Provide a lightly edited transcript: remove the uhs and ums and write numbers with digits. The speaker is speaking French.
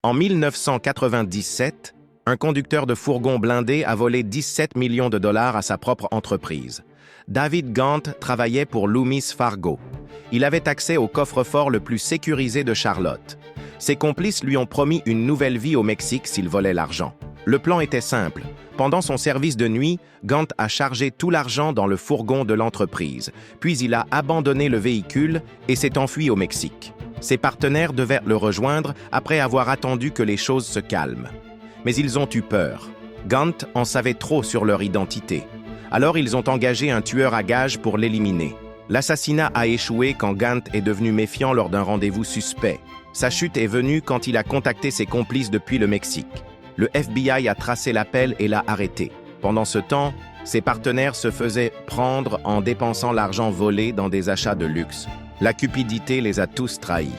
En 1997, un conducteur de fourgon blindé a volé 17 millions de dollars à sa propre entreprise. David Gant travaillait pour Loomis Fargo. Il avait accès au coffre-fort le plus sécurisé de Charlotte. Ses complices lui ont promis une nouvelle vie au Mexique s'il volait l'argent. Le plan était simple. Pendant son service de nuit, Gant a chargé tout l'argent dans le fourgon de l'entreprise, puis il a abandonné le véhicule et s'est enfui au Mexique. Ses partenaires devaient le rejoindre après avoir attendu que les choses se calment. Mais ils ont eu peur. Gant en savait trop sur leur identité. Alors ils ont engagé un tueur à gages pour l'éliminer. L'assassinat a échoué quand Gant est devenu méfiant lors d'un rendez-vous suspect. Sa chute est venue quand il a contacté ses complices depuis le Mexique. Le FBI a tracé l'appel et l'a arrêté. Pendant ce temps, ses partenaires se faisaient prendre en dépensant l'argent volé dans des achats de luxe. La cupidité les a tous trahis.